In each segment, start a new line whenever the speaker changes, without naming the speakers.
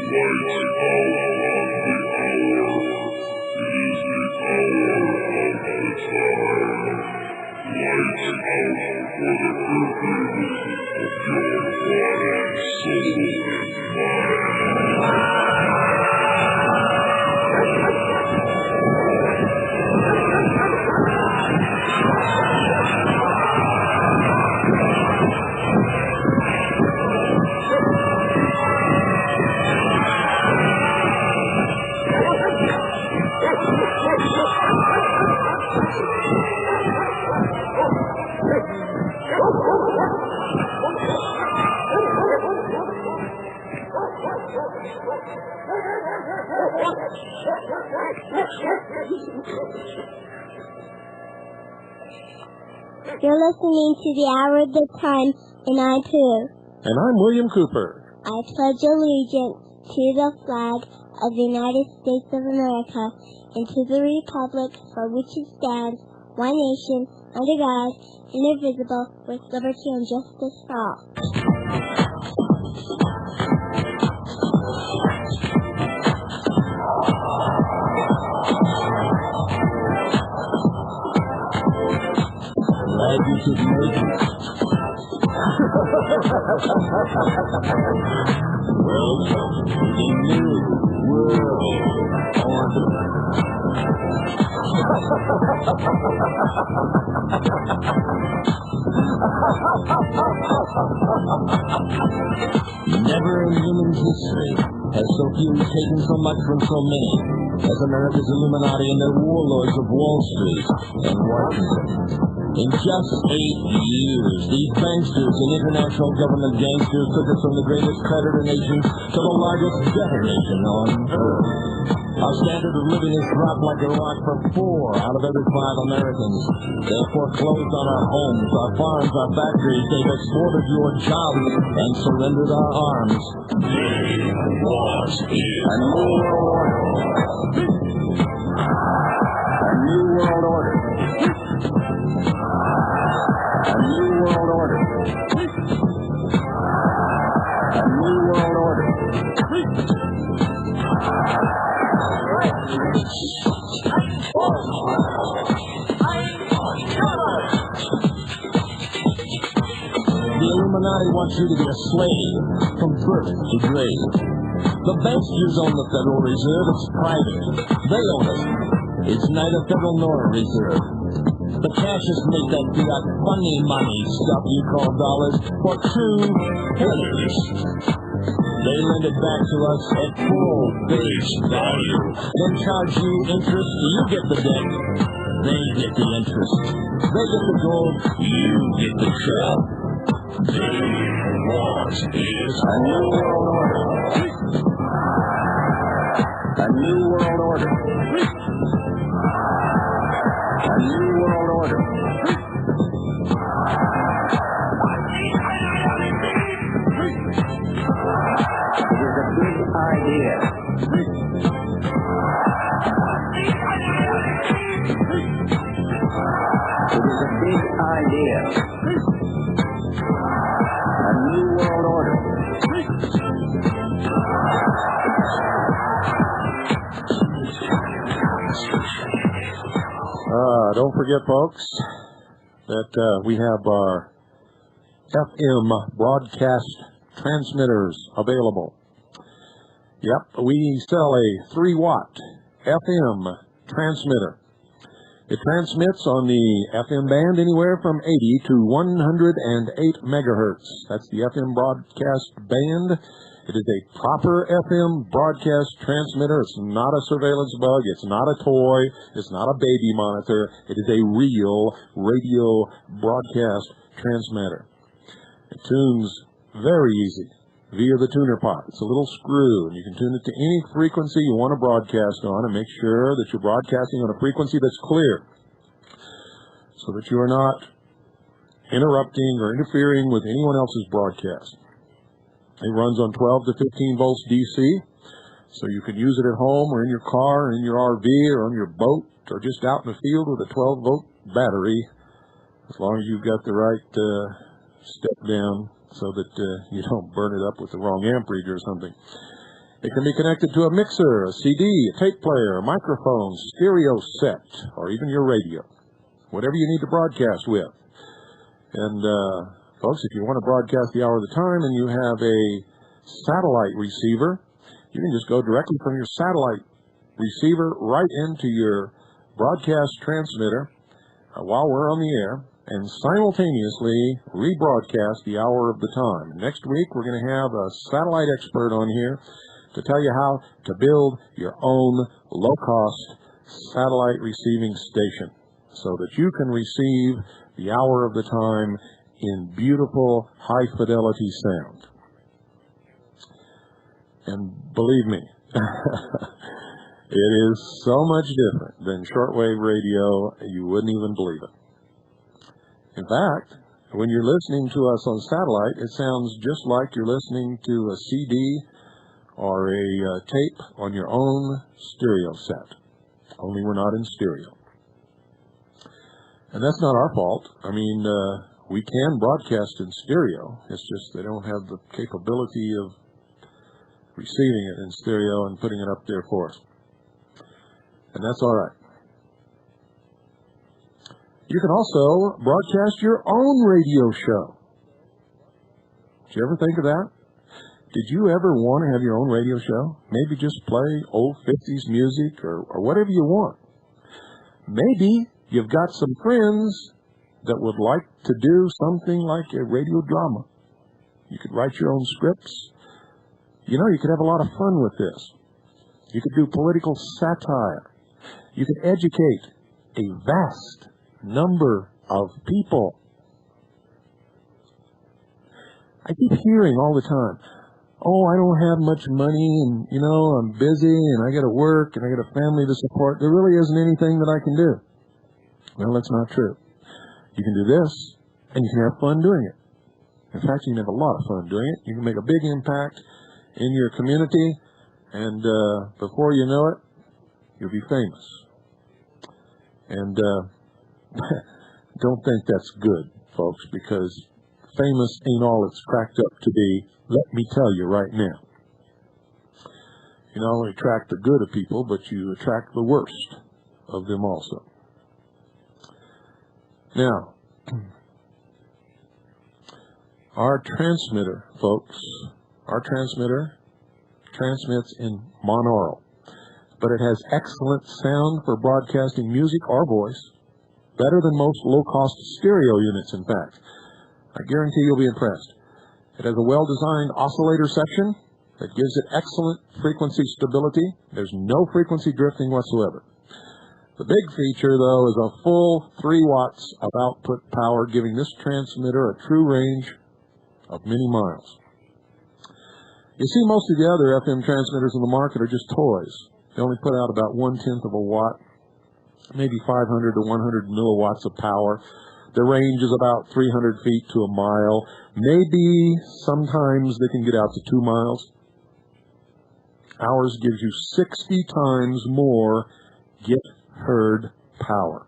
You're listening to the Hour of the Time, and I too.
And I'm William Cooper.
I pledge allegiance to the flag of the United States of America and to the republic for which it stands, one nation, under God, indivisible, with liberty and justice for all.
Glad you could make it. Welcome to the new world order. Never in human history has so few taken so much from so many as America's Illuminati and their warlords of Wall Street and Washington. In just 8 years, these banksters and international government gangsters took us from the greatest creditor nations to the largest debtor nation on earth. Our standard of living has dropped like a rock for 4 out of every 5 Americans. They foreclosed on our homes, our farms, our factories. They've extorted your jobs and surrendered our arms. They want a new world order. A new world order. A new world order. A new world order. The Illuminati wants you to be a slave from birth to grave. The banksters own the Federal Reserve. It's private. They own it. It's neither federal nor a reserve. The cashiers make that fiat funny money stuff you call dollars for 2 pennies. They lend it back to us at full face value. Then charge you interest. You get the debt. They get the interest. They get the gold. You get the shell. They want is a new world order. A new world order. A new world order. It is a big idea. It is a big idea. A new world order. Don't forget, folks, that we have our FM broadcast transmitters available. Yep, we sell a 3-watt FM transmitter. It transmits on the FM band anywhere from 80 to 108 megahertz. That's the FM broadcast band. It is a proper FM broadcast transmitter. It's not a surveillance bug. It's not a toy. It's not a baby monitor. It is a real radio broadcast transmitter. It tunes very easy via the tuner pot. It's a little screw, and you can tune it to any frequency you want to broadcast on and make sure that you're broadcasting on a frequency that's clear so that you are not interrupting or interfering with anyone else's broadcast. It runs on 12 to 15 volts DC, so you can use it at home or in your car or in your RV or on your boat or just out in the field with a 12-volt battery, as long as you've got the right step down so that you don't burn it up with the wrong amperage or something. It can be connected to a mixer, a CD, a tape player, a microphone, stereo set, or even your radio, whatever you need to broadcast with. And, folks, if you want to broadcast the hour of the time and you have a satellite receiver, you can just go directly from your satellite receiver right into your broadcast transmitter while we're on the air and simultaneously rebroadcast the hour of the time. Next week, we're going to have a satellite expert on here to tell you how to build your own low-cost satellite receiving station so that you can receive the hour of the time in beautiful, high-fidelity sound. And believe me, it is so much different than shortwave radio, you wouldn't even believe it. In fact, when you're listening to us on satellite, it sounds just like you're listening to a CD or a tape on your own stereo set, only we're not in stereo. And that's not our fault. I mean, we can broadcast in stereo. It's just they don't have the capability of receiving it in stereo and putting it up there for us. And that's all right. You can also broadcast your own radio show. Did you ever think of that? Did you ever want to have your own radio show? Maybe just play old 50s music or whatever you want. Maybe you've got some friends that would like to do something like a radio drama. You could write your own scripts. You know, you could have a lot of fun with this. You could do political satire. You could educate a vast number of people. I keep hearing all the time, oh, I don't have much money, and, you know, I'm busy, and I got to work, and I got a family to support. There really isn't anything that I can do. Well, that's not true. You can do this, and you can have fun doing it. In fact, you can have a lot of fun doing it. You can make a big impact in your community, and before you know it, you'll be famous. And don't think that's good, folks, because famous ain't all it's cracked up to be. Let me tell you right now. You not only attract the good of people, but you attract the worst of them also. Now, our transmitter, folks, our transmitter transmits in monaural, but it has excellent sound for broadcasting music or voice, better than most low-cost stereo units, in fact. I guarantee you'll be impressed. It has a well-designed oscillator section that gives it excellent frequency stability. There's no frequency drifting whatsoever. The big feature, though, is a full 3 watts of output power, giving this transmitter a true range of many miles. You see, most of the other FM transmitters in the market are just toys. They only put out about 1/10 of a watt, maybe 500 to 100 milliwatts of power. The range is about 300 feet to a mile. Maybe sometimes they can get out to 2 miles. Ours gives you 60 times more get heard power.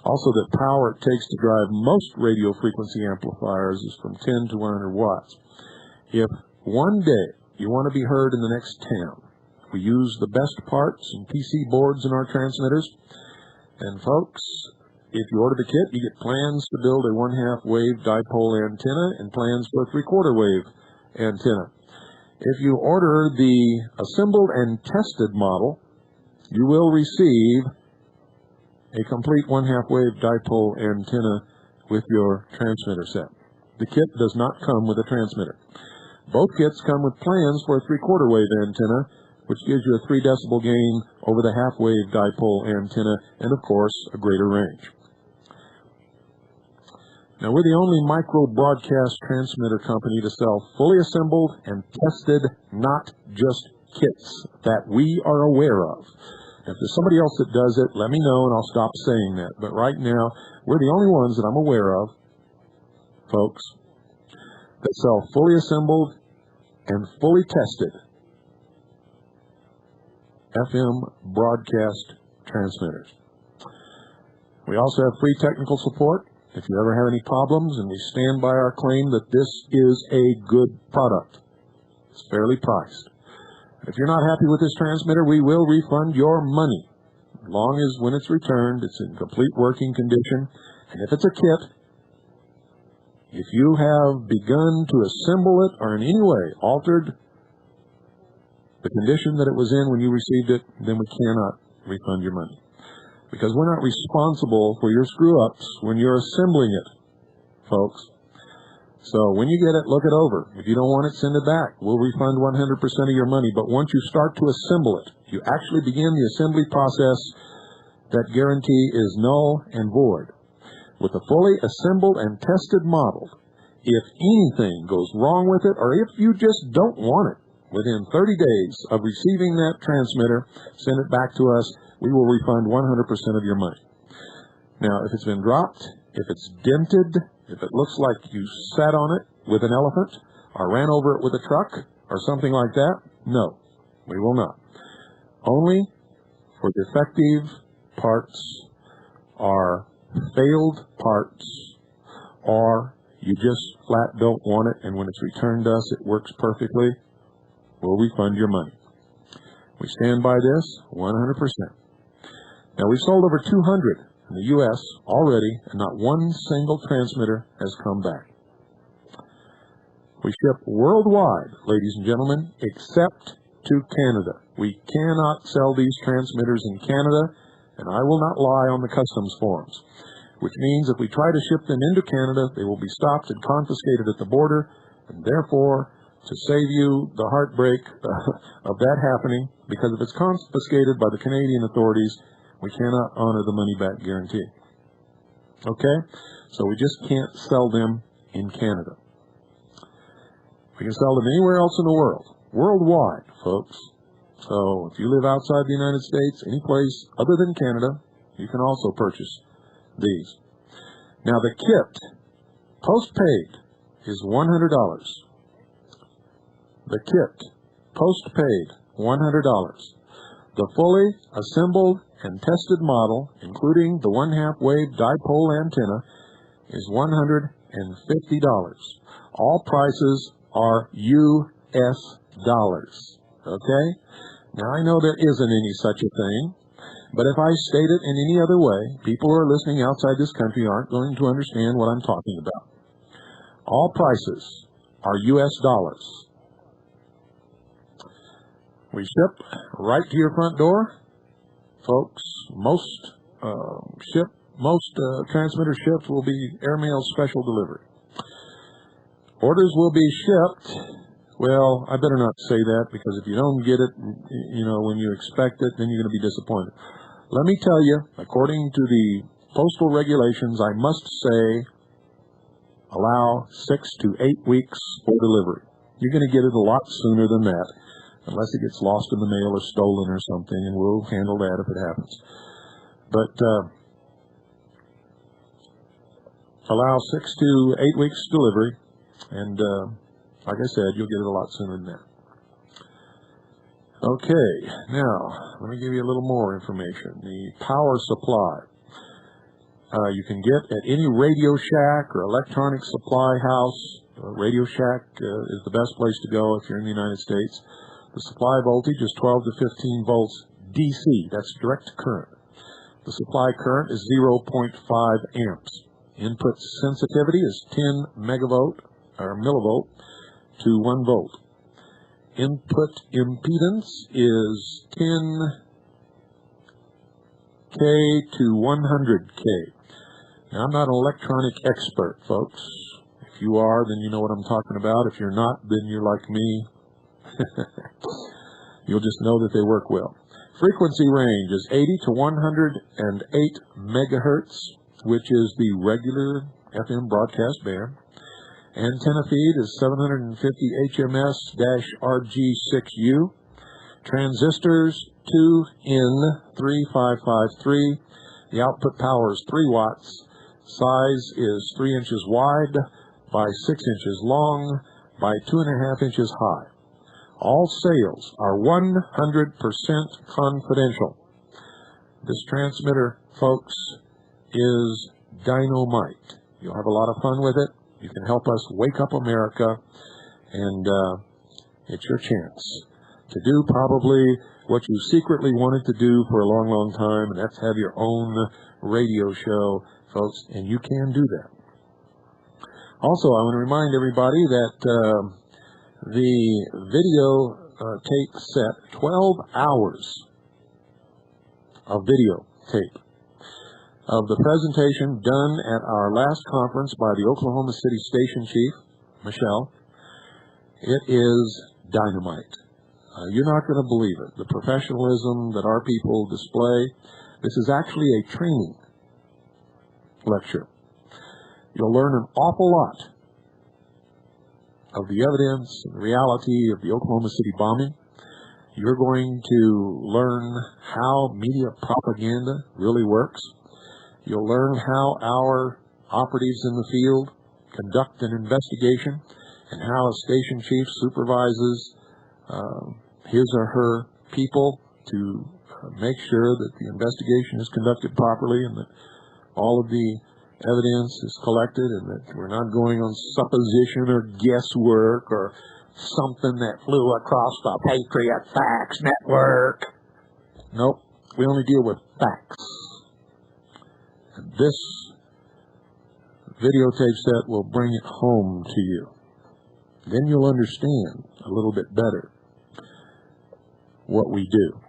Also, the power it takes to drive most radio frequency amplifiers is from 10 to 100 watts. If one day you want to be heard in the next town, we use the best parts and PC boards in our transmitters. And folks, if you order the kit, you get plans to build a 1/2 wave dipole antenna and plans for a 3/4 wave antenna. If you order the assembled and tested model, you will receive a complete 1/2 wave dipole antenna with your transmitter set. The kit does not come with a transmitter. Both kits come with plans for a 3/4 wave antenna, which gives you a 3 decibel gain over the 1/2 wave dipole antenna, and of course, a greater range. Now, we're the only micro broadcast transmitter company to sell fully assembled and tested, not just kits, that we are aware of. If there's somebody else that does it, let me know and I'll stop saying that. But right now, we're the only ones that I'm aware of, folks, that sell fully assembled and fully tested FM broadcast transmitters. We also have free technical support if you ever have any problems, and we stand by our claim that this is a good product. It's fairly priced. If you're not happy with this transmitter, we will refund your money, as long as when it's returned, it's in complete working condition. And if it's a kit, if you have begun to assemble it or in any way altered the condition that it was in when you received it, then we cannot refund your money. Because we're not responsible for your screw-ups when you're assembling it, folks. So when you get it, look it over. If you don't want it, send it back. We'll refund 100% of your money. But once you start to assemble it, you actually begin the assembly process, that guarantee is null and void. With a fully assembled and tested model, if anything goes wrong with it, or if you just don't want it, within 30 days of receiving that transmitter, send it back to us. We will refund 100% of your money. Now, if it's been dropped, if it's dented, if it looks like you sat on it with an elephant or ran over it with a truck or something like that, no, we will not. Only for defective parts or failed parts, or you just flat don't want it, and when it's returned to us, it works perfectly, we'll refund your money. We stand by this 100%. Now, we've sold over 200 in the U.S. already, and not one single transmitter has come back. We ship worldwide, ladies and gentlemen, except to Canada. We cannot sell these transmitters in Canada, and I will not lie on the customs forms, which means if we try to ship them into Canada, they will be stopped and confiscated at the border, and therefore, to save you the heartbreak of that happening, because if it's confiscated by the Canadian authorities, we cannot honor the money-back guarantee. Okay? So we just can't sell them in Canada. We can sell them anywhere else in the world, worldwide, folks. So if you live outside the United States, any place other than Canada, you can also purchase these. Now, the kit, postpaid, is $100. The kit, postpaid, $100. The fully assembled and tested model, including the 1/2 wave dipole antenna, is $150. All prices are U.S. dollars. Okay? Now, I know there isn't any such a thing, but if I state it in any other way, people who are listening outside this country aren't going to understand what I'm talking about. All prices are U.S. dollars. We ship right to your front door, folks. Most transmitter ships will be airmail special delivery. Orders will be shipped. Well, I better not say that, because if you don't get it, when you expect it, then you're going to be disappointed. Let me tell you, according to the postal regulations, I must say, allow 6 to 8 weeks for delivery. You're going to get it a lot sooner than that, unless it gets lost in the mail or stolen or something, and we'll handle that if it happens. But allow 6 to 8 weeks delivery, and like I said, you'll get it a lot sooner than that. Okay, now, let me give you a little more information. The power supply. You can get at any Radio Shack or electronic supply house. Radio Shack is the best place to go if you're in the United States. The supply voltage is 12 to 15 volts DC. That's direct current. The supply current is 0.5 amps. Input sensitivity is 10 megavolt or millivolt to 1 volt. Input impedance is 10K to 100K. Now, I'm not an electronic expert, folks. If you are, then you know what I'm talking about. If you're not, then you're like me. You'll just know that they work well. Frequency range is 80 to 108 megahertz, which is the regular FM broadcast band. Antenna feed is 750 HMS-RG6U. Transistors 2N3553. The output power is 3 watts. Size is 3 inches wide by 6 inches long by 2.5 inches high. All sales are 100% confidential. This transmitter, folks, is dynamite. You'll have a lot of fun with it. You can help us wake up America and It's your chance to do probably what you secretly wanted to do for a long, long time, and that's have your own radio show, folks, and you can do that. Also, I want to remind everybody that the video tape set, 12 hours of video tape of the presentation done at our last conference by the Oklahoma City Station Chief, Michelle. It is dynamite. You're not going to believe it. The professionalism that our people display. This is actually a training lecture. You'll learn an awful lot of the evidence and the reality of the Oklahoma City bombing. You're going to learn how media propaganda really works. You'll learn how our operatives in the field conduct an investigation and how a station chief supervises his or her people to make sure that the investigation is conducted properly and that all of the evidence is collected and that we're not going on supposition or guesswork or something that flew across the Patriot Facts Network. Nope, we only deal with facts. And this videotape set will bring it home to you. Then you'll understand a little bit better what we do.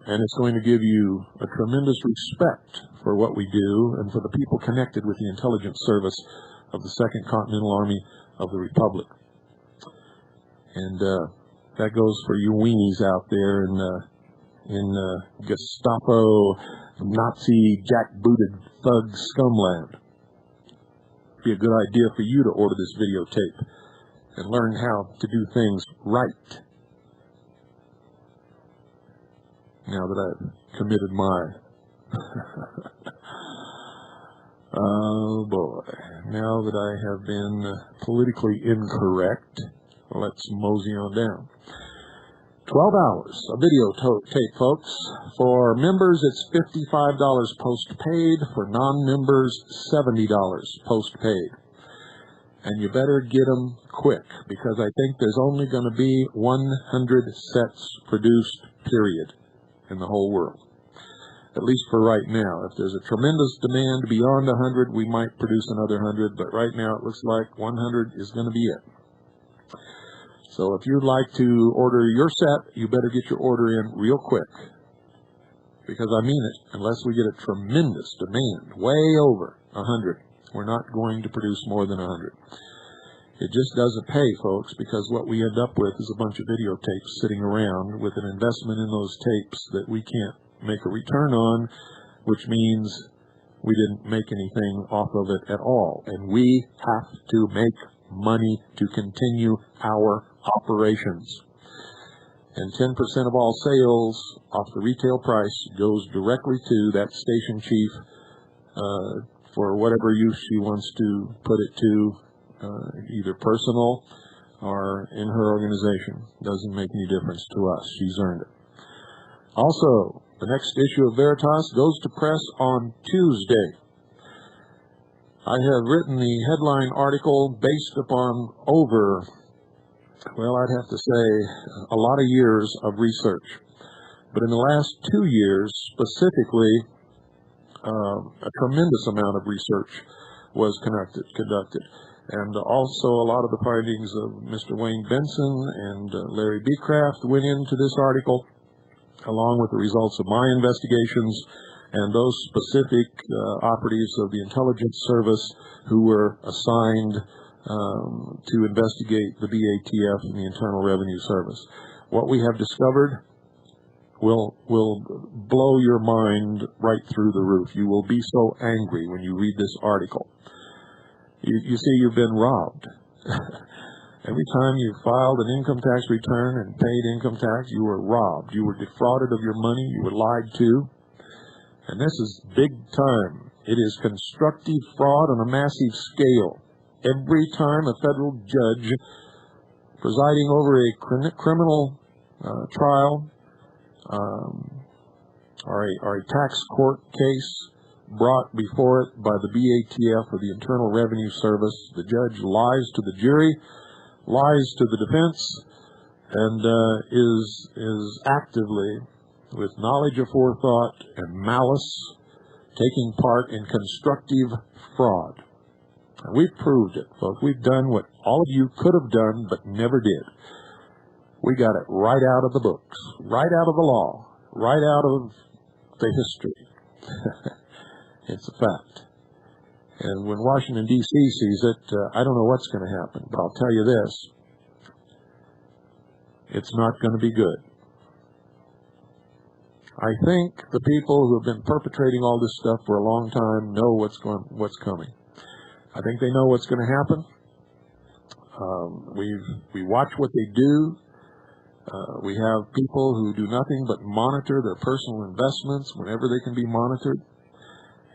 And it's going to give you a tremendous respect for what we do and for the people connected with the intelligence service of the Second Continental Army of the Republic. And that goes for you weenies out there in Gestapo, Nazi, jackbooted thug scumland. Be a good idea for you to order this videotape and learn how to do things right. Now that I've committed my oh boy, now that I have been politically incorrect, let's mosey on down. 12 hours of video tape, folks. For members, it's $55 post-paid. For non-members, $70 post-paid. And you better get them quick, because I think there's only going to be 100 sets produced, period, in the whole world. At least for right now. If there's a tremendous demand beyond 100, we might produce another 100, but right now it looks like 100 is going to be it. So if you'd like to order your set, you better get your order in real quick. Because I mean it, unless we get a tremendous demand, way over 100, we're not going to produce more than 100. It just doesn't pay, folks, because what we end up with is a bunch of videotapes sitting around with an investment in those tapes that we can't make a return on, which means we didn't make anything off of it at all. And we have to make money to continue our operations. And 10% of all sales off the retail price goes directly to that station chief for whatever use she wants to put it to, either personal or in her organization. Doesn't make any difference to us. She's earned it. Also, the next issue of Veritas goes to press on Tuesday. I have written the headline article based upon I'd have to say, a lot of years of research. But in the last 2 years, specifically, a tremendous amount of research was conducted. And also a lot of the findings of Mr. Wayne Benson and Larry Beecraft went into this article, along with the results of my investigations and those specific operatives of the intelligence service who were assigned to investigate the BATF and the Internal Revenue Service. What we have discovered will blow your mind right through the roof. You will be so angry when you read this article. You see, you've been robbed. Every time you filed an income tax return and paid income tax, you were robbed. You were defrauded of your money. You were lied to. And this is big time. It is constructive fraud on a massive scale. Every time a federal judge presiding over a criminal trial or a tax court case brought before it by the BATF or the Internal Revenue Service, the judge lies to the jury, lies to the defense and is actively, with knowledge aforethought and malice, taking part in constructive fraud. And we've proved it, folks. We've done what all of you could have done but never did. We got it right out of the books, right out of the law, right out of the history. It's a fact. And when Washington, D.C. sees it, I don't know what's going to happen, but I'll tell you this. It's not going to be good. I think the people who have been perpetrating all this stuff for a long time know what's coming. I think they know what's going to happen. We watch what they do. We have people who do nothing but monitor their personal investments whenever they can be monitored.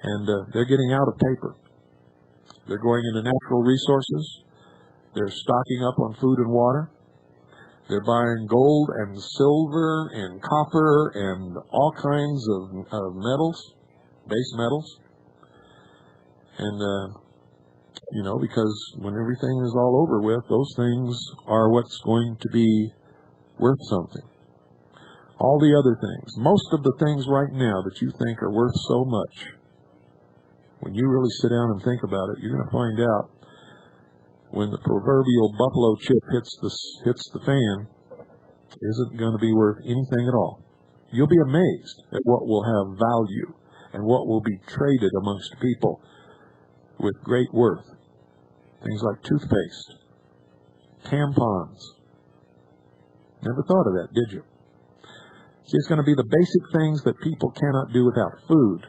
And they're getting out of paper. They're going into natural resources. They're stocking up on food and water. They're buying gold and silver and copper and all kinds of metals, base metals. And, because when everything is all over with, those things are what's going to be worth something. All the other things, most of the things right now that you think are worth so much, when you really sit down and think about it, you're going to find out when the proverbial buffalo chip hits the fan, isn't going to be worth anything at all. You'll be amazed at what will have value and what will be traded amongst people with great worth. Things like toothpaste, tampons. Never thought of that, did you? See, it's going to be the basic things that people cannot do without: food,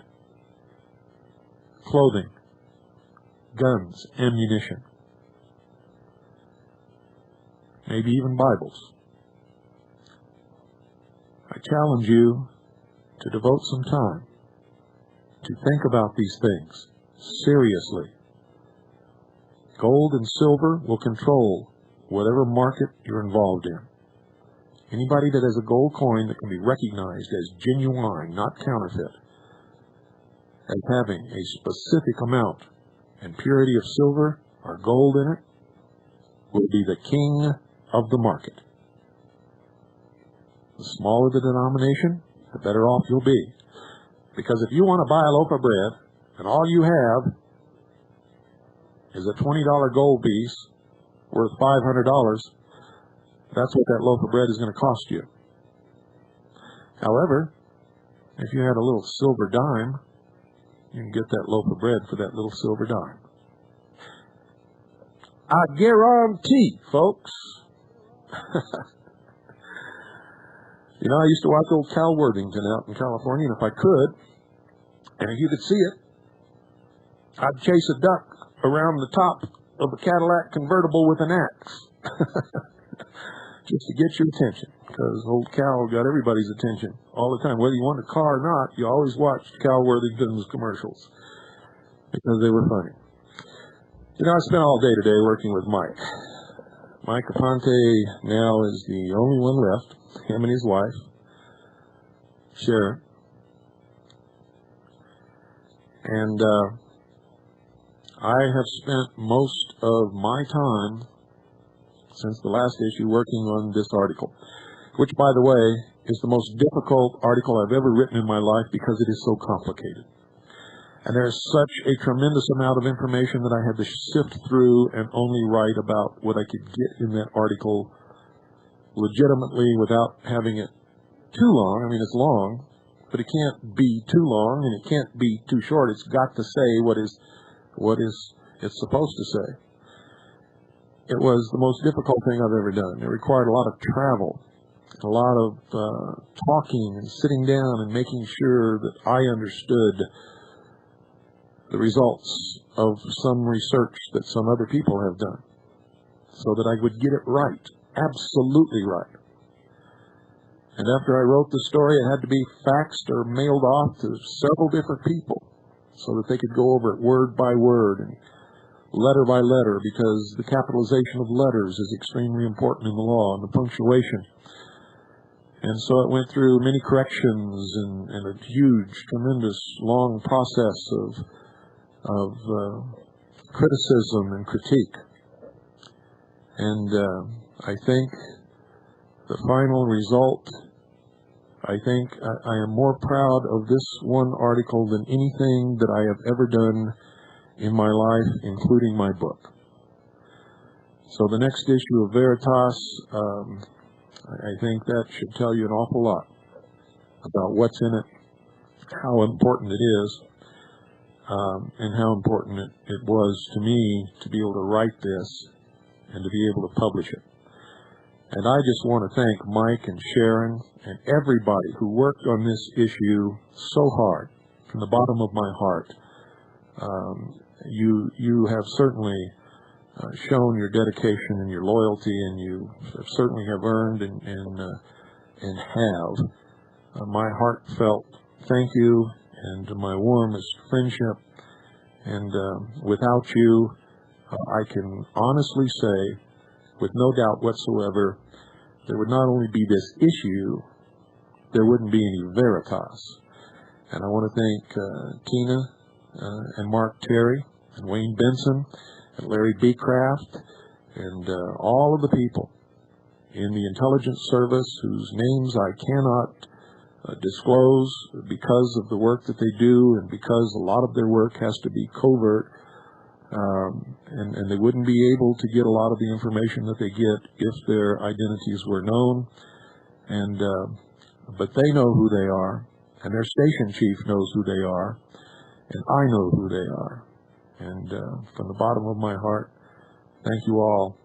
clothing, guns, ammunition, maybe even Bibles. I challenge you to devote some time to think about these things seriously. Gold and silver will control whatever market you're involved in. Anybody that has a gold coin that can be recognized as genuine, not counterfeit, as having a specific amount and purity of silver or gold in it, will be the king of the market. The smaller the denomination, the better off you'll be. Because if you want to buy a loaf of bread and all you have is a $20 gold piece worth $500, that's what that loaf of bread is going to cost you. However, if you had a little silver dime, you can get that loaf of bread for that little silver dime. I guarantee, folks. I used to watch old Cal Worthington out in California, and if I could, and if you could see it, I'd chase a duck around the top of a Cadillac convertible with an axe. Just to get your attention, because old Cal got everybody's attention all the time. Whether you want a car or not, you always watched Cal Worthington's commercials because they were funny. I spent all day today working with Mike. Mike Partin now is the only one left, him and his wife, Sharon. And I have spent most of my time since the last issue working on this article, which, by the way, is the most difficult article I've ever written in my life because it is so complicated. And there's such a tremendous amount of information that I had to sift through and only write about what I could get in that article legitimately without having it too long. I mean, it's long, but it can't be too long and it can't be too short. It's got to say what it's supposed to say. It was the most difficult thing I've ever done. It required a lot of travel, a lot of talking and sitting down and making sure that I understood the results of some research that some other people have done so that I would get it right, absolutely right. And after I wrote the story, it had to be faxed or mailed off to several different people so that they could go over it word by word and letter by letter, because the capitalization of letters is extremely important in the law, and the punctuation. And so it went through many corrections and a huge, tremendous, long process of criticism and critique. And I think the final result, I think I am more proud of this one article than anything that I have ever done in my life, including my book. So the next issue of Veritas, I think that should tell you an awful lot about what's in it, how important it is, and how important it was to me to be able to write this and to be able to publish it. And I just want to thank Mike and Sharon and everybody who worked on this issue so hard, from the bottom of my heart. You have certainly shown your dedication and your loyalty, and you certainly have earned and have my heartfelt thank you and my warmest friendship. And without you, I can honestly say, with no doubt whatsoever, there would not only be this issue, there wouldn't be any Veritas. And I want to thank Tina and Mark Terry and Wayne Benson and Larry Beecraft and all of the people in the intelligence service whose names I cannot disclose because of the work that they do and because a lot of their work has to be covert. And they wouldn't be able to get a lot of the information that they get if their identities were known. But they know who they are, and their station chief knows who they are, and I know who they are. And from the bottom of my heart, thank you all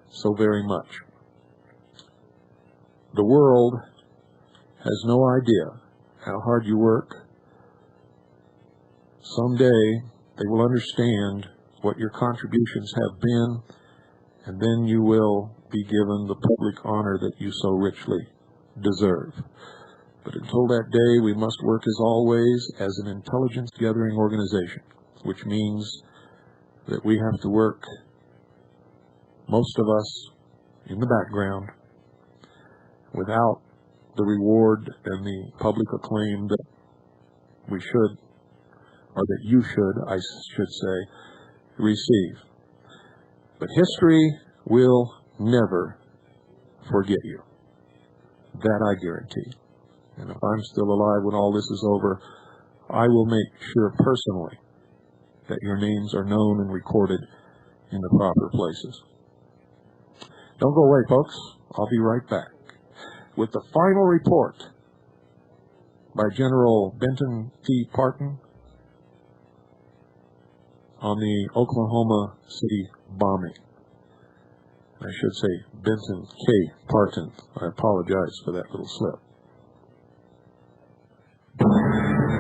so very much. The world has no idea how hard you work. Someday they will understand what your contributions have been, and then you will be given the public honor that you so richly deserve. But until that day, we must work as always as an intelligence gathering organization, which means that we have to work, most of us, in the background, without the reward and the public acclaim that we should, or that you should, I should say, receive. But history will never forget you. That I guarantee. And if I'm still alive when all this is over, I will make sure personally that your names are known and recorded in the proper places. Don't go away, folks. I'll be right back with the final report by General Benton T. Partin on the Oklahoma City bombing. I should say Benton K. Partin. I apologize for that little slip.
K-N-E-R-I-K-A.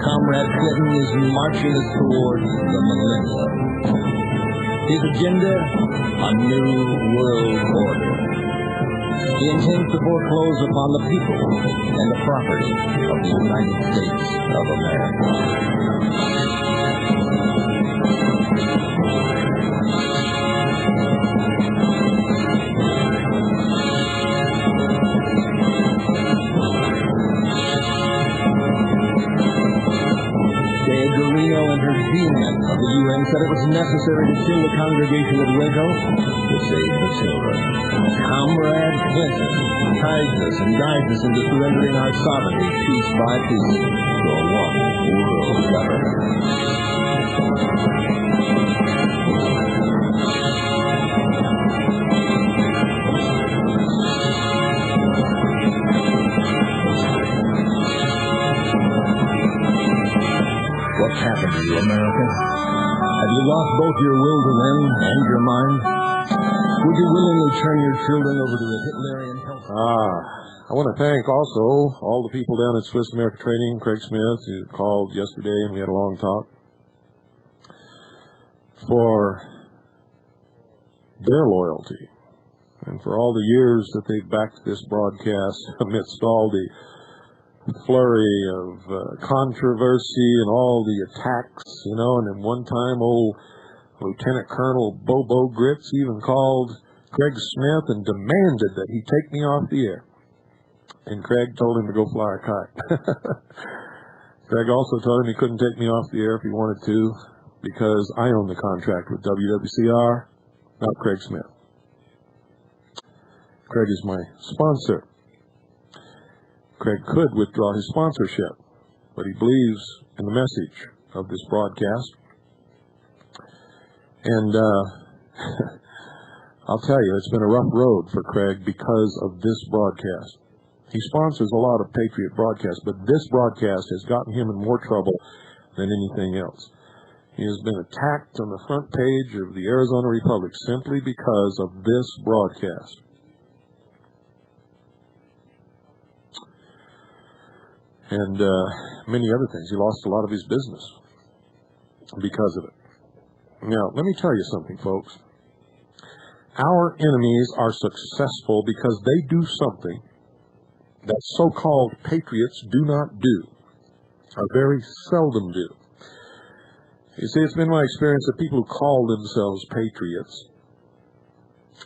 Comrade Clinton is marching us towards the millennium. His agenda, a new world order. He intends to foreclose upon the people and the property of the United States of America. And her dean of the UN said it was necessary to kill the congregation of Waco to save the children. Comrade Clinton ties us and guides us into surrendering our sovereignty piece by piece to a one-world government. What's happened to you, America? Have you lost both your will to win and your mind? Would you willingly turn your children over to the Hitlerian health?
I want to thank also all the people down at Swiss America Training, Craig Smith, who called yesterday and we had a long talk, for their loyalty and for all the years that they've backed this broadcast amidst all the flurry of controversy and all the attacks, you know. And then one time old Lieutenant Colonel Bobo Grits even called Craig Smith and demanded that he take me off the air. And Craig told him to go fly a kite. Craig also told him he couldn't take me off the air if he wanted to because I own the contract with WWCR, not Craig Smith. Craig is my sponsor. Craig could withdraw his sponsorship, but he believes in the message of this broadcast. And I'll tell you, it's been a rough road for Craig because of this broadcast. He sponsors a lot of Patriot broadcasts, but this broadcast has gotten him in more trouble than anything else. He has been attacked on the front page of the Arizona Republic simply because of this broadcast. And many other things. He lost a lot of his business because of it. Now, let me tell you something, folks. Our enemies are successful because they do something that so-called patriots do not do, or very seldom do. You see, it's been my experience that people who call themselves patriots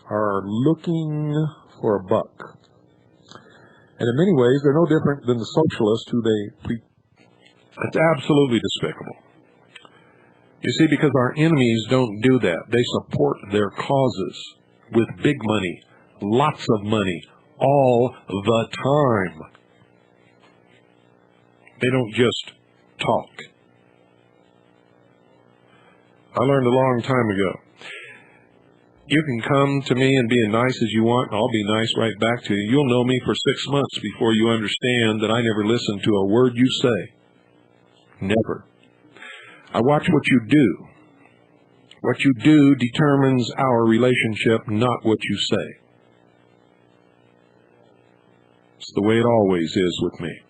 are looking for a buck. And in many ways, they're no different than the socialists who it's absolutely despicable. You see, because our enemies don't do that. They support their causes with big money, lots of money, all the time. They don't just talk. I learned a long time ago. You can come to me and be as nice as you want, and I'll be nice right back to you. You'll know me for 6 months before you understand that I never listen to a word you say. Never. I watch what you do. What you do determines our relationship, not what you say. It's the way it always is with me.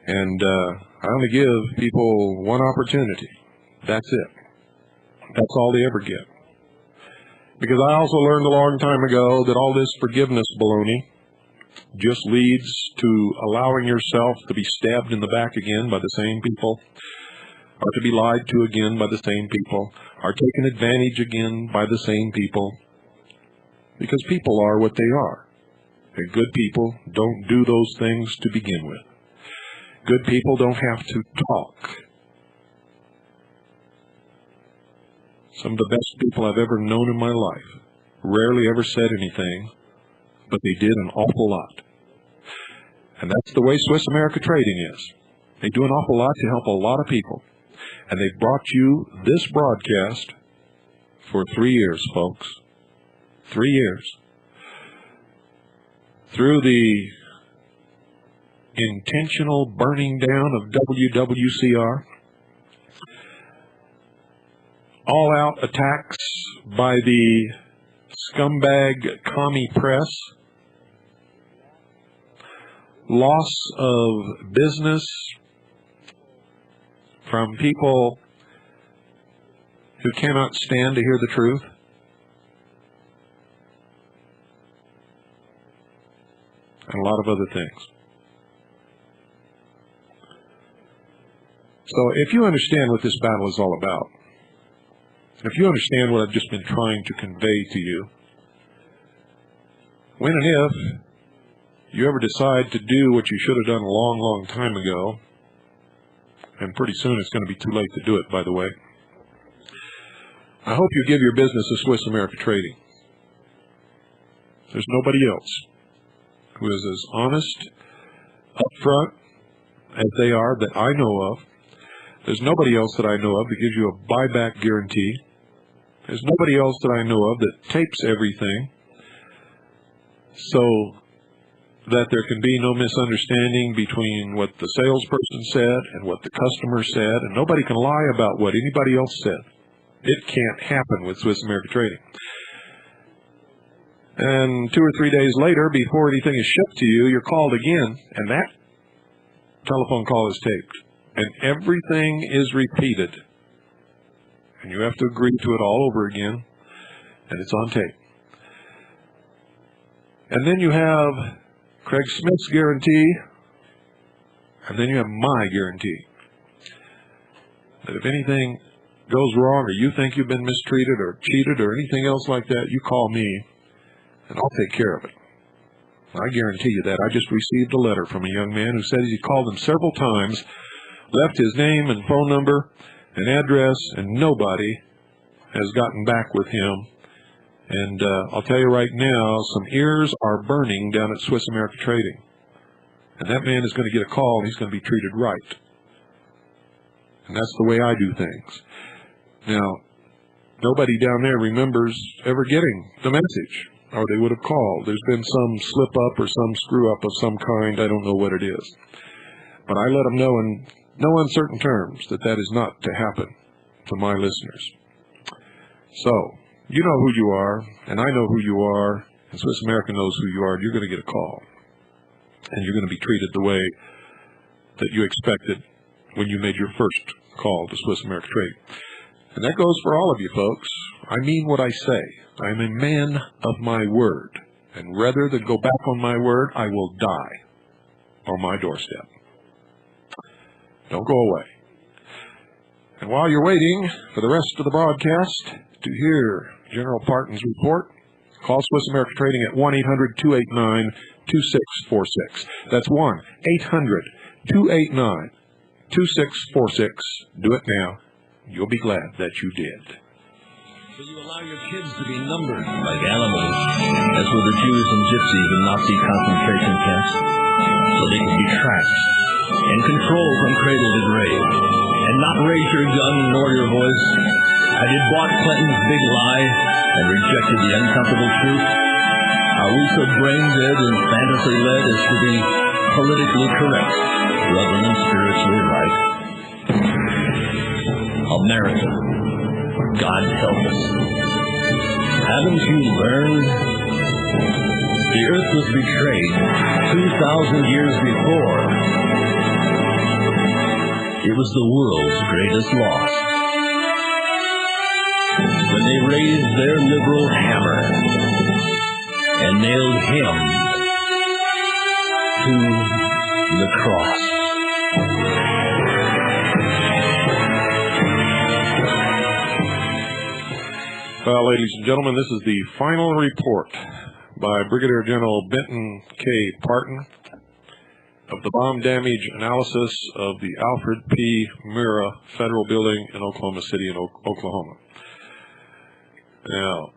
And I only give people one opportunity. That's it. That's all they ever get. Because I also learned a long time ago that all this forgiveness baloney just leads to allowing yourself to be stabbed in the back again by the same people, or to be lied to again by the same people, or taken advantage again by the same people. Because people are what they are. And good people don't do those things to begin with. Good people don't have to talk. Some of the best people I've ever known in my life rarely ever said anything, but they did an awful lot. And that's the way Swiss America Trading is. They do an awful lot to help a lot of people. And they've brought you this broadcast for 3 years, folks. 3 years. Through the intentional burning down of WWCR, all-out attacks by the scumbag commie press, loss of business from people who cannot stand to hear the truth, and a lot of other things. So if you understand what this battle is all about, if you understand what I've just been trying to convey to you, when and if you ever decide to do what you should have done a long, long time ago, and pretty soon it's going to be too late to do it, by the way, I hope you give your business to Swiss America Trading. There's nobody else who is as honest, upfront as they are that I know of. There's nobody else that I know of that gives you a buyback guarantee. There's nobody else that I know of that tapes everything so that there can be no misunderstanding between what the salesperson said and what the customer said, and nobody can lie about what anybody else said. It can't happen with Swiss America Trading. And 2 or 3 days later, before anything is shipped to you, you're called again, and that telephone call is taped. And everything is repeated. And you have to agree to it all over again, and it's on tape. And then you have Craig Smith's guarantee, and then you have my guarantee that if anything goes wrong or you think you've been mistreated or cheated or anything else like that, you call me and I'll take care of it. I guarantee you that. I just received a letter from a young man who said he called him several times, left his name and phone number and address, and nobody has gotten back with him. And I'll tell you right now, some ears are burning down at Swiss America Trading. And that man is going to get a call and he's going to be treated right. And that's the way I do things. Now, nobody down there remembers ever getting the message, or they would have called. There's been some slip-up or some screw-up of some kind. I don't know what it is. But I let them know in no uncertain terms that that is not to happen to my listeners. So, you know who you are, and I know who you are, and Swiss America knows who you are, and you're going to get a call. And you're going to be treated the way that you expected when you made your first call to Swiss America Trading. And that goes for all of you folks. I mean what I say. I am a man of my word. And rather than go back on my word, I will die on my doorstep. Don't go away. And while you're waiting for the rest of the broadcast to hear General Partin's report, call Swiss America Trading at 1-800-289-2646. That's 1-800-289-2646. Do it now. You'll be glad that you did.
Will you allow your kids to be numbered like animals, as were the Jews and Gypsies in Nazi concentration camps, so they could be tracked and controlled from cradle to grave, and not raise your gun nor your voice? Have you bought Clinton's big lie and rejected the uncomfortable truth? Are we so brain-dead and fantasy-led as to be politically correct rather than spiritually right? America, God help us. Haven't you learned? The earth was betrayed 2,000 years before. It was the world's greatest loss. When they raised their liberal hammer and nailed him to the cross.
Well, ladies and gentlemen, this is the final report by Brigadier General Benton K. Partin of the bomb damage analysis of the Alfred P. Murrah Federal Building in Oklahoma City, Oklahoma. Now,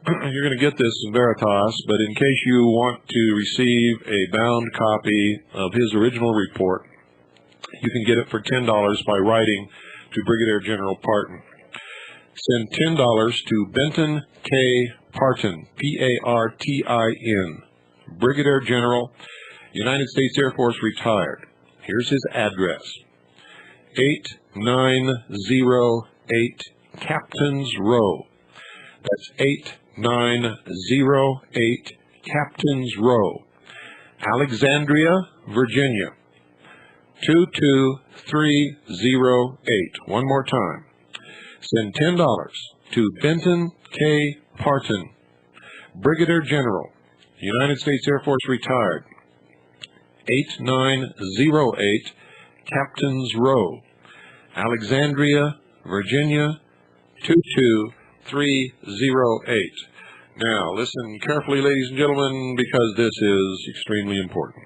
you're going to get this in Veritas, but in case you want to receive a bound copy of his original report, you can get it for $10 by writing to Brigadier General Partin. Send $10 to Benton K. Partin, P-A-R-T-I-N, Brigadier General, United States Air Force, retired. Here's his address: 8908 Captain's Row. That's 8908 Captain's Row, Alexandria, Virginia, 22308. One more time. Send $10 to Benton K. Partin, Brigadier General, United States Air Force, retired, 8908 Captain's Row, Alexandria, Virginia, 22308. Now, listen carefully, ladies and gentlemen, because this is extremely important.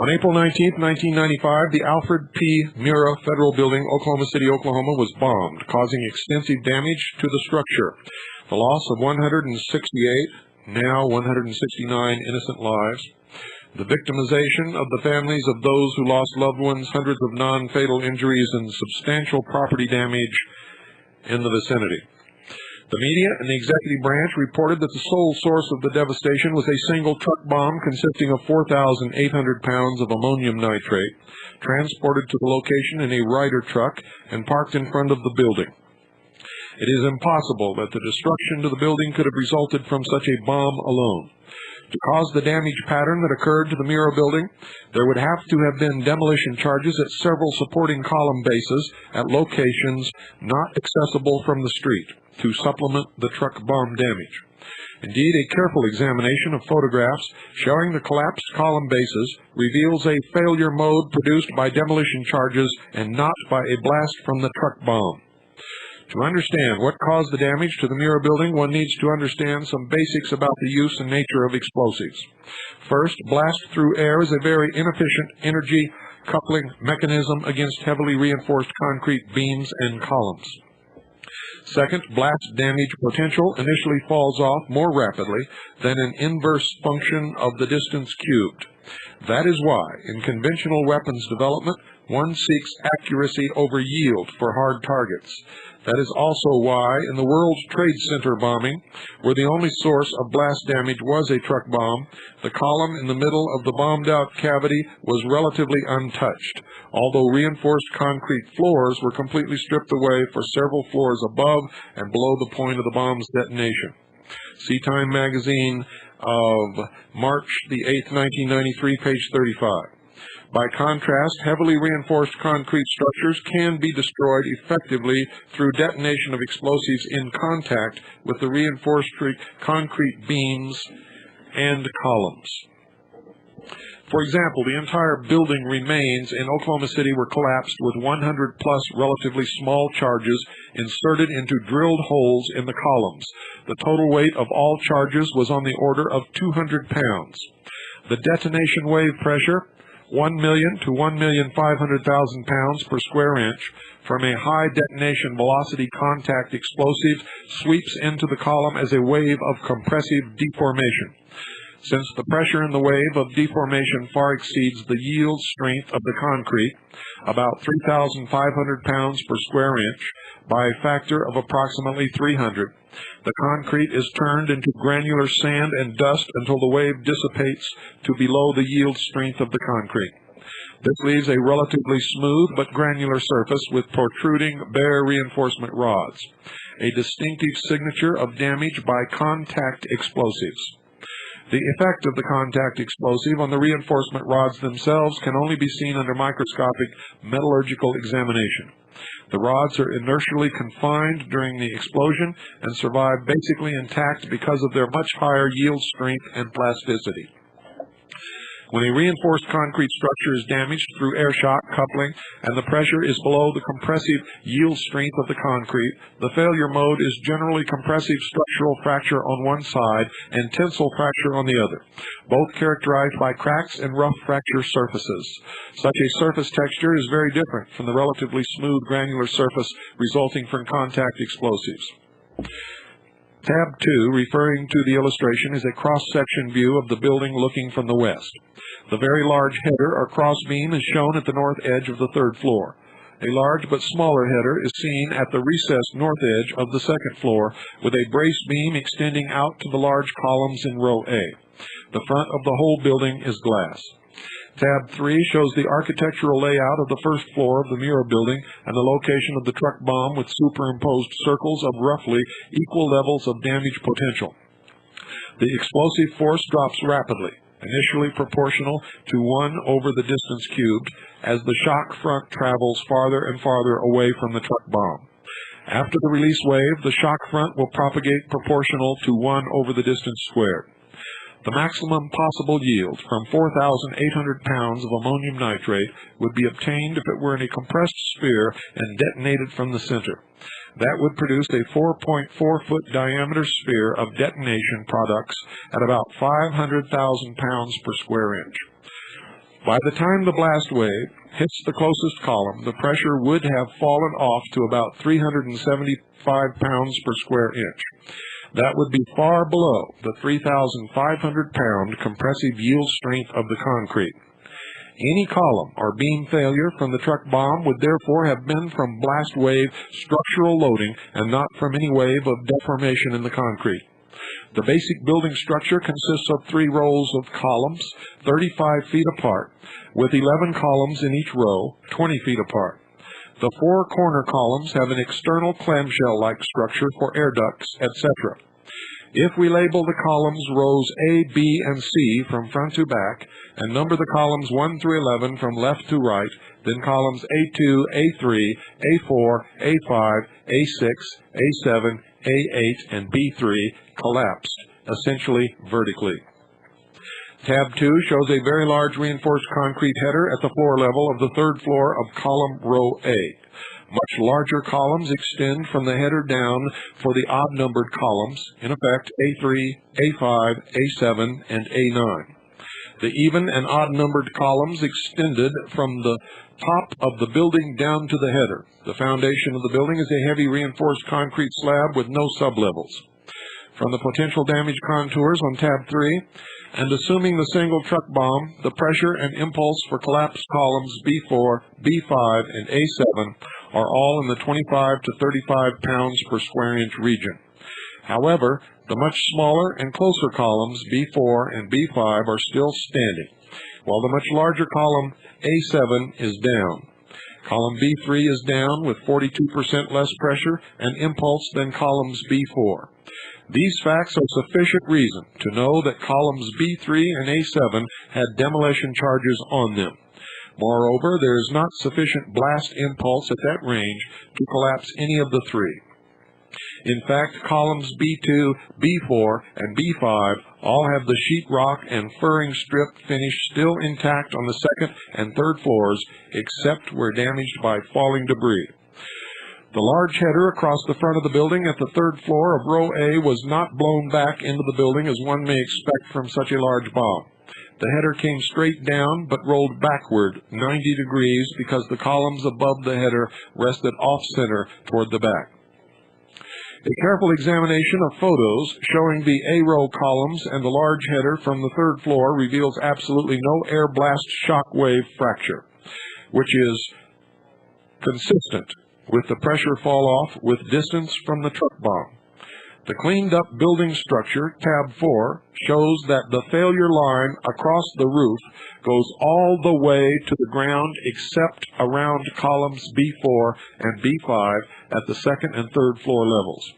On April 19, 1995, the Alfred P. Murrah Federal Building, Oklahoma City, Oklahoma, was bombed, causing extensive damage to the structure. The loss of 168, now 169 innocent lives. The victimization of the families of those who lost loved ones, hundreds of non-fatal injuries, and substantial property damage in the vicinity. The media and the executive branch reported that the sole source of the devastation was a single truck bomb consisting of 4,800 pounds of ammonium nitrate, transported to the location in a Ryder truck and parked in front of the building. It is impossible that the destruction to the building could have resulted from such a bomb alone. To cause the damage pattern that occurred to the Murrah building, there would have to have been demolition charges at several supporting column bases at locations not accessible from the street to supplement the truck bomb damage. Indeed, a careful examination of photographs showing the collapsed column bases reveals a failure mode produced by demolition charges and not by a blast from the truck bomb. To understand what caused the damage to the Mura building, one needs to understand some basics about the use and nature of explosives. First, blast through air is a very inefficient energy coupling mechanism against heavily reinforced concrete beams and columns. Second, blast damage potential initially falls off more rapidly than an inverse function of the distance cubed. That is why, in conventional weapons development, one seeks accuracy over yield for hard targets. That is also why, in the World Trade Center bombing, where the only source of blast damage was a truck bomb, the column in the middle of the bombed-out cavity was relatively untouched, although reinforced concrete floors were completely stripped away for several floors above and below the point of the bomb's detonation. See Time magazine of March the 8th, 1993, page 35. By contrast, heavily reinforced concrete structures can be destroyed effectively through detonation of explosives in contact with the reinforced concrete beams and columns. For example, the entire building remains in Oklahoma City were collapsed with 100-plus relatively small charges inserted into drilled holes in the columns. The total weight of all charges was on the order of 200 pounds. The detonation wave pressure, 1 million to 1,500,000 pounds per square inch, from a high detonation velocity contact explosive sweeps into the column as a wave of compressive deformation. Since the pressure in the wave of deformation far exceeds the yield strength of the concrete, about 3,500 pounds per square inch, by a factor of approximately 300, the concrete is turned into granular sand and dust until the wave dissipates to below the yield strength of the concrete. This leaves a relatively smooth but granular surface with protruding bare reinforcement rods, a distinctive signature of damage by contact explosives. The effect of the contact explosive on the reinforcement rods themselves can only be seen under microscopic metallurgical examination. The rods are inertially confined during the explosion and survive basically intact because of their much higher yield strength and plasticity. When a reinforced concrete structure is damaged through air shock coupling and the pressure is below the compressive yield strength of the concrete, the failure mode is generally compressive structural fracture on one side and tensile fracture on the other, both characterized by cracks and rough fracture surfaces. Such a surface texture is very different from the relatively smooth granular surface resulting from contact explosives. Tab 2, referring to the illustration, is a cross-section view of the building looking from the west. The very large header or crossbeam is shown at the north edge of the third floor. A large but smaller header is seen at the recessed north edge of the second floor, with a brace beam extending out to the large columns in row A. The front of the whole building is glass. Tab 3 shows the architectural layout of the first floor of the Mura building and the location of the truck bomb with superimposed circles of roughly equal levels of damage potential. The explosive force drops rapidly, initially proportional to 1 over the distance cubed, as the shock front travels farther and farther away from the truck bomb. After the release wave, the shock front will propagate proportional to 1 over the distance squared. The maximum possible yield from 4,800 pounds of ammonium nitrate would be obtained if it were in a compressed sphere and detonated from the center. That would produce a 4.4-foot diameter sphere of detonation products at about 500,000 pounds per square inch. By the time the blast wave hits the closest column, the pressure would have fallen off to about 375 pounds per square inch. That would be far below the 3,500-pound compressive yield strength of the concrete. Any column or beam failure from the truck bomb would therefore have been from blast wave structural loading and not from any wave of deformation in the concrete. The basic building structure consists of 3 rows of columns, 35 feet apart, with 11 columns in each row, 20 feet apart. The 4 corner columns have an external clamshell-like structure for air ducts, etc. If we label the columns rows A, B, and C from front to back, and number the columns 1 through 11 from left to right, then columns A2, A3, A4, A5, A6, A7, A8, and B3 collapsed, essentially vertically. Tab 2 shows a very large reinforced concrete header at the floor level of the third floor of column row A. Much larger columns extend from the header down for the odd-numbered columns, in effect A3, A5, A7, and A9. The even and odd-numbered columns extended from the top of the building down to the header. The foundation of the building is a heavy reinforced concrete slab with no sublevels. From the potential damage contours on tab 3, and assuming the single truck bomb, the pressure and impulse for collapsed columns B4, B5, and A7 are all in the 25 to 35 pounds per square inch region. However, the much smaller and closer columns B4 and B5 are still standing, while the much larger column A7 is down. Column B3 is down with 42% less pressure and impulse than columns B4. These facts are sufficient reason to know that columns B3 and A7 had demolition charges on them. Moreover, there is not sufficient blast impulse at that range to collapse any of the three. In fact, columns B2, B4, and B5 all have the sheetrock and furring strip finish still intact on the second and third floors, except where damaged by falling debris. The large header across the front of the building at the third floor of row A was not blown back into the building as one may expect from such a large bomb. The header came straight down but rolled backward 90 degrees because the columns above the header rested off-center toward the back. A careful examination of photos showing the A-row columns and the large header from the third floor reveals absolutely no air blast shock wave fracture, which is consistent with the pressure fall-off with distance from the truck bomb. The cleaned-up building structure, tab 4, shows that the failure line across the roof goes all the way to the ground except around columns B4 and B5 at the second and third floor levels.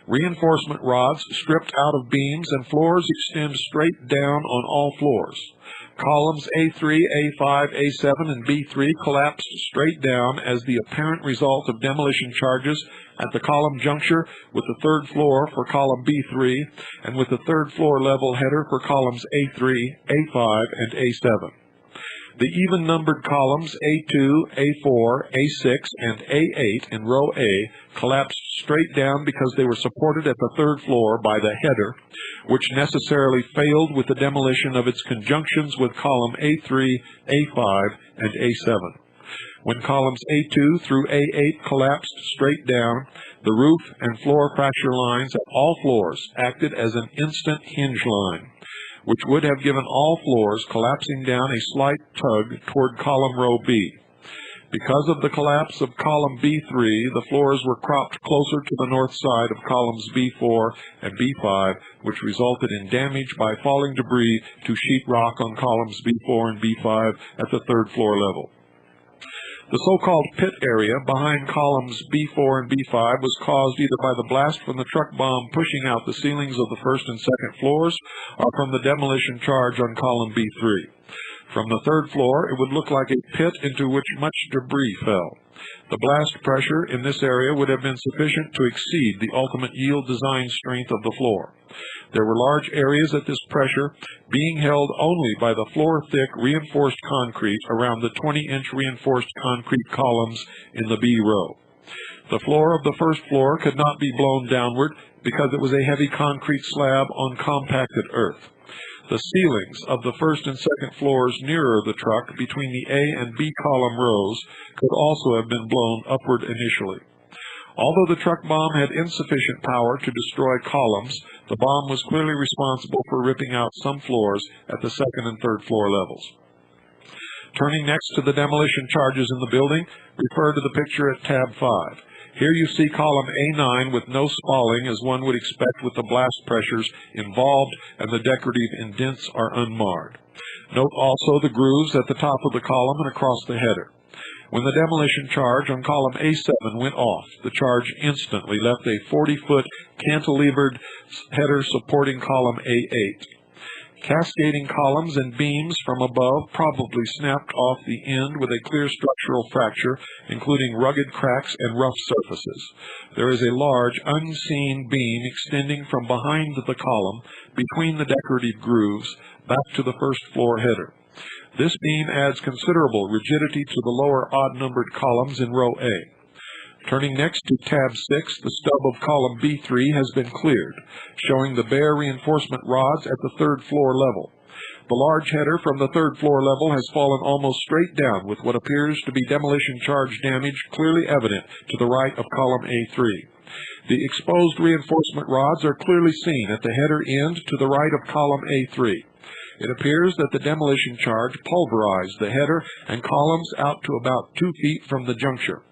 Reinforcement rods stripped out of beams and floors extend straight down on all floors. Columns A3, A5, A7, and B3 collapsed straight down as the apparent result of demolition charges at the column juncture with the third floor for column B3 and with the third floor level header for columns A3, A5, and A7. The even-numbered columns A2, A4, A6, and A8 in row A collapsed straight down because they were supported at the third floor by the header, which necessarily failed with the demolition of its conjunctions with column A3, A5, and A7. When columns A2 through A8 collapsed straight down, the roof and floor fracture lines at all floors acted as an instant hinge line, which would have given all floors collapsing down a slight tug toward column row B. Because of the collapse of column B3, the floors were cropped closer to the north side of columns B4 and B5, which resulted in damage by falling debris to sheetrock on columns B4 and B5 at the third floor level. The so-called pit area behind columns B4 and B5 was caused either by the blast from the truck bomb pushing out the ceilings of the first and second floors or from the demolition charge on column B3. From the third floor, it would look like a pit into which much debris fell. The blast pressure in this area would have been sufficient to exceed the ultimate yield design strength of the floor. There were large areas at this pressure being held only by the floor-thick reinforced concrete around the 20-inch reinforced concrete columns in the B row. The floor of the first floor could not be blown downward because it was a heavy concrete slab on compacted earth. The ceilings of the first and second floors nearer the truck between the A and B column rows could also have been blown upward initially. Although the truck bomb had insufficient power to destroy columns, the bomb was clearly responsible for ripping out some floors at the second and third floor levels. Turning next to the demolition charges in the building, refer to the picture at tab 5. Here you see column A9 with no spalling as one would expect with the blast pressures involved and the decorative indents are unmarred. Note also the grooves at the top of the column and across the header. When the demolition charge on column A7 went off, the charge instantly left a 40-foot cantilevered header supporting column A8. Cascading columns and beams from above probably snapped off the end with a clear structural fracture, including rugged cracks and rough surfaces. There is a large, unseen beam extending from behind the column, between the decorative grooves, back to the first floor header. This beam adds considerable rigidity to the lower odd-numbered columns in row A. Turning next to tab 6, the stub of column B3 has been cleared, showing the bare reinforcement rods at the third floor level. The large header from the third floor level has fallen almost straight down, with what appears to be demolition charge damage clearly evident to the right of column A3. The exposed reinforcement rods are clearly seen at the header end to the right of column A3. It appears that the demolition charge pulverized the header and columns out to about 2 feet from the juncture.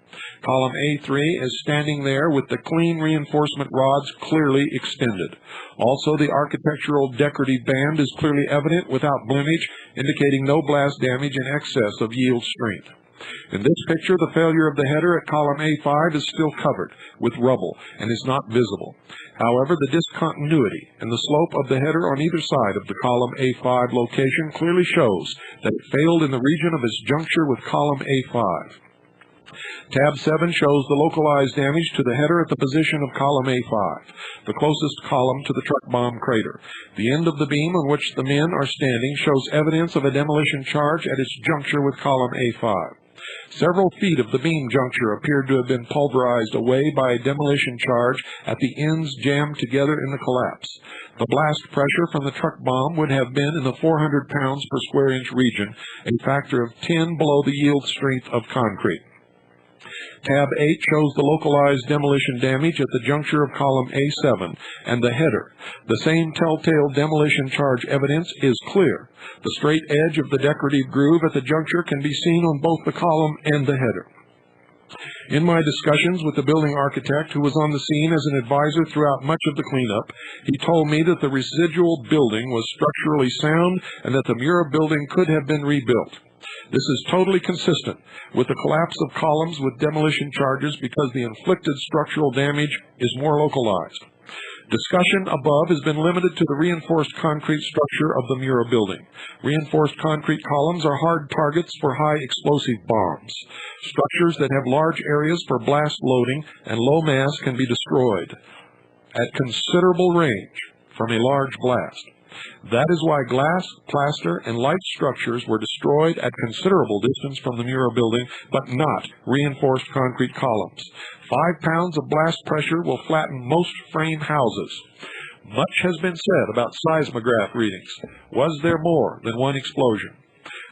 Column A3 is standing there with the clean reinforcement rods clearly extended. Also, the architectural decorative band is clearly evident without blemish, indicating no blast damage in excess of yield strength. In this picture, the failure of the header at column A5 is still covered with rubble and is not visible. However, the discontinuity in the slope of the header on either side of the column A5 location clearly shows that it failed in the region of its juncture with column A5. Tab 7 shows the localized damage to the header at the position of column A5, the closest column to the truck bomb crater. The end of the beam on which the men are standing shows evidence of a demolition charge at its juncture with column A5. Several feet of the beam juncture appeared to have been pulverized away by a demolition charge at the ends jammed together in the collapse. The blast pressure from the truck bomb would have been in the 400 pounds per square inch region, a factor of 10 below the yield strength of concrete. Tab 8 shows the localized demolition damage at the juncture of column A7 and the header. The same telltale demolition charge evidence is clear. The straight edge of the decorative groove at the juncture can be seen on both the column and the header. In my discussions with the building architect, who was on the scene as an advisor throughout much of the cleanup, he told me that the residual building was structurally sound and that the Mura building could have been rebuilt. This is totally consistent with the collapse of columns with demolition charges because the inflicted structural damage is more localized. Discussion above has been limited to the reinforced concrete structure of the Mura building. Reinforced concrete columns are hard targets for high explosive bombs. Structures that have large areas for blast loading and low mass can be destroyed at considerable range from a large blast. That is why glass, plaster, and light structures were destroyed at considerable distance from the Mura building, but not reinforced concrete columns. 5 pounds of blast pressure will flatten most frame houses. Much has been said about seismograph readings. Was there more than one explosion?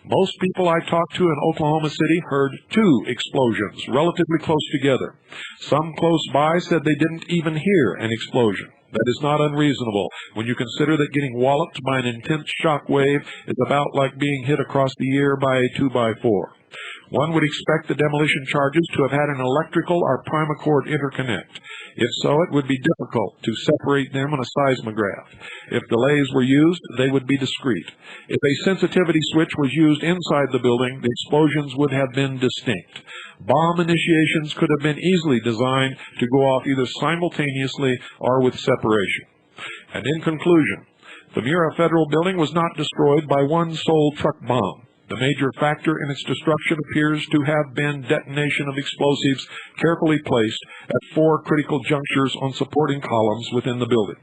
Most people I talked to in Oklahoma City heard 2 explosions relatively close together. Some close by said they didn't even hear an explosion. That is not unreasonable when you consider that getting walloped by an intense shock wave is about like being hit across the ear by a 2x4. One would expect the demolition charges to have had an electrical or primacord interconnect. If so, it would be difficult to separate them on a seismograph. If delays were used, they would be discrete. If a sensitivity switch was used inside the building, the explosions would have been distinct. Bomb initiations could have been easily designed to go off either simultaneously or with separation. And in conclusion, the Mura Federal Building was not destroyed by one sole truck bomb. The major factor in its destruction appears to have been detonation of explosives carefully placed at 4 critical junctures on supporting columns within the building.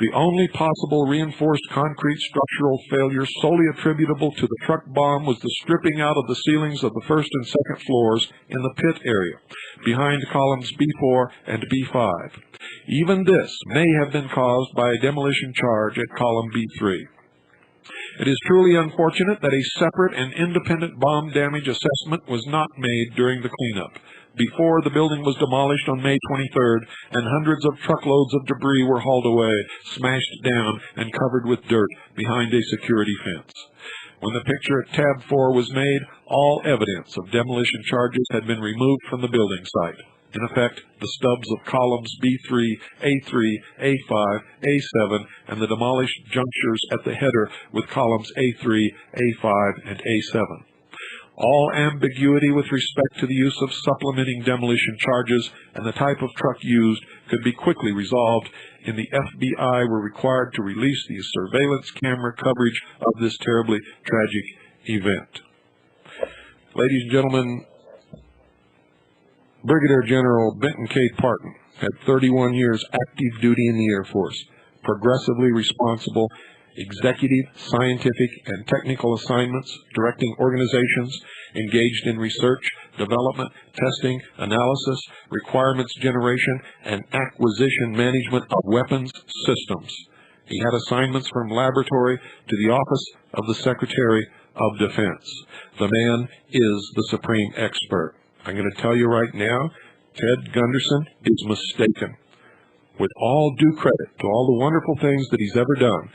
The only possible reinforced concrete structural failure solely attributable to the truck bomb was the stripping out of the ceilings of the first and second floors in the pit area, behind columns B4 and B5. Even this may have been caused by a demolition charge at column B3. It is truly unfortunate that a separate and independent bomb damage assessment was not made during the cleanup, before the building was demolished on May 23rd and hundreds of truckloads of debris were hauled away, smashed down, and covered with dirt behind a security fence. When the picture at tab 4 was made, all evidence of demolition charges had been removed from the building site. In effect, the stubs of columns B3, A3, A5, A7, and the demolished junctures at the header with columns A3, A5, and A7. All ambiguity with respect to the use of supplementing demolition charges and the type of truck used could be quickly resolved, and the FBI were required to release the surveillance camera coverage of this terribly tragic event. Ladies and gentlemen, Brigadier General Benton K. Partin had 31 years active duty in the Air Force, progressively responsible executive, scientific, and technical assignments, directing organizations engaged in research, development, testing, analysis, requirements generation, and acquisition management of weapons systems. He had assignments from laboratory to the Office of the Secretary of Defense. The man is the supreme expert. I'm going to tell you right now, Ted Gunderson is mistaken. With all due credit to all the wonderful things that he's ever done,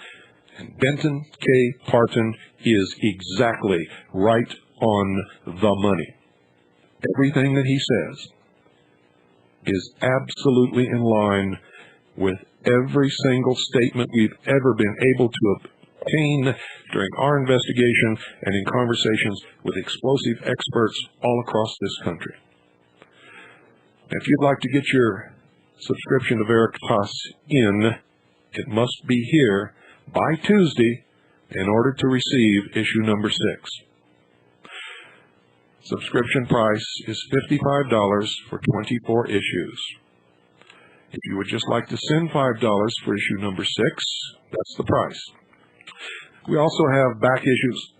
and Benton K. Partin is exactly right on the money. Everything that he says is absolutely in line with every single statement we've ever been able to obtain during our investigation and in conversations with explosive experts all across this country. If you'd like to get your subscription to Veritas in, it must be here by Tuesday in order to receive issue number 6. Subscription price is $55 for 24 issues. If you would just like to send $5 for issue number 6, that's the price. We also have back issues,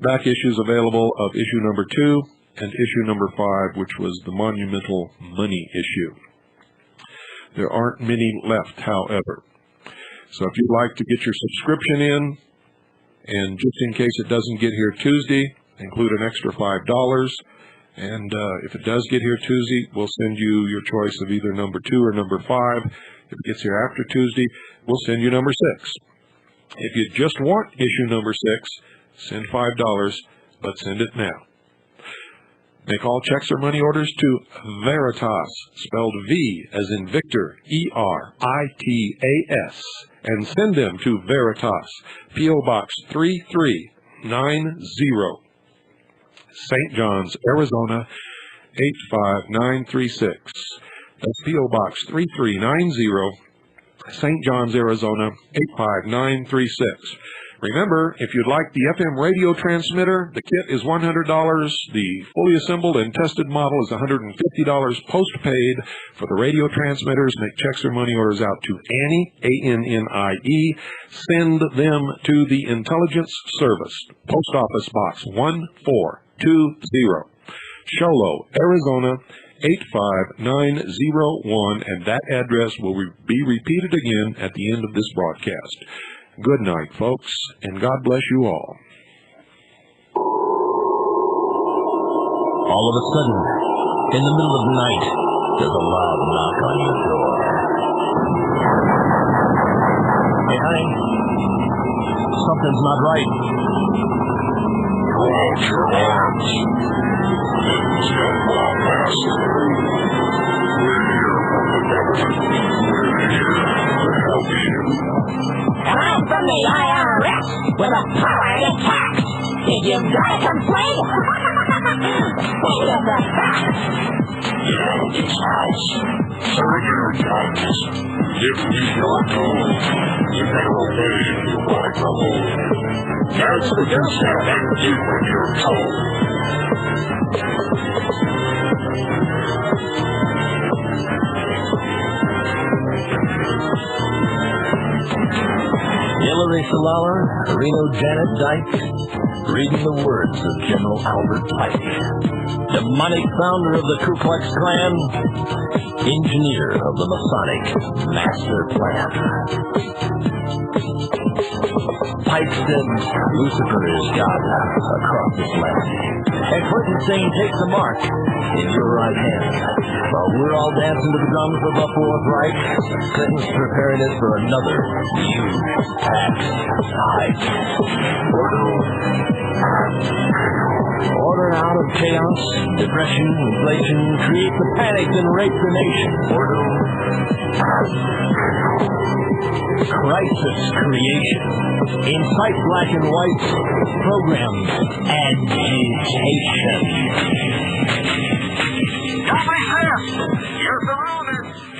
back issues available of issue number 2 and issue number 5, which was the monumental money issue. There aren't many left, however. So if you'd like to get your subscription in, and just in case it doesn't get here Tuesday, include an extra $5. And if it does get here Tuesday, we'll send you your choice of either number 2 or number 5. If it gets here after Tuesday, we'll send you number 6. If you just want issue number 6, send $5, but send it now. Make all checks or money orders to Veritas, spelled V as in Victor, E-R-I-T-A-S, and send them to Veritas, P.O. Box 3390, St. John's, Arizona, 85936. That's P.O. Box 3390, St. John's, Arizona, 85936. Remember, if you'd like the FM radio transmitter, the kit is $100. The fully assembled and tested model is $150 post-paid. For the radio transmitters, make checks or money orders out to Annie, A-N-N-I-E. Send them to the Intelligence Service, Post Office Box 1420, Sholo, Arizona, 85901, and that address will be repeated again at the end of this broadcast. Good night, folks, and God bless you all.
All of a sudden, in the middle of the night, there's a loud knock on your door. Hey, honey, something's not right.
Throw out your arms. Things get long past. We're here from the government. We're here to help you.
And I'm from the IRS with a power to tax. If you've got a complaint, state of the facts.
Get out of this house. Surrender judges. If we don't go, you better obey if you want to go. That's what you said and do when you're told.
Hillary Salala, Reno Janet Dyke, reading the words of General Albert Pike, demonic founder of the Ku Klux Klan, engineer of the Masonic Master Plan. Pike said, Lucifer is God across this land, and Clinton saying, take the mark in your right hand. While we're all dancing to the drums of the Fourth Reich, Clinton's preparing it for another huge tax hike. Order out of chaos, depression, inflation, create the panic and rape the nation. Crisis creation, incite black and white, program agitation.
Nobody there!
Yes, the moment.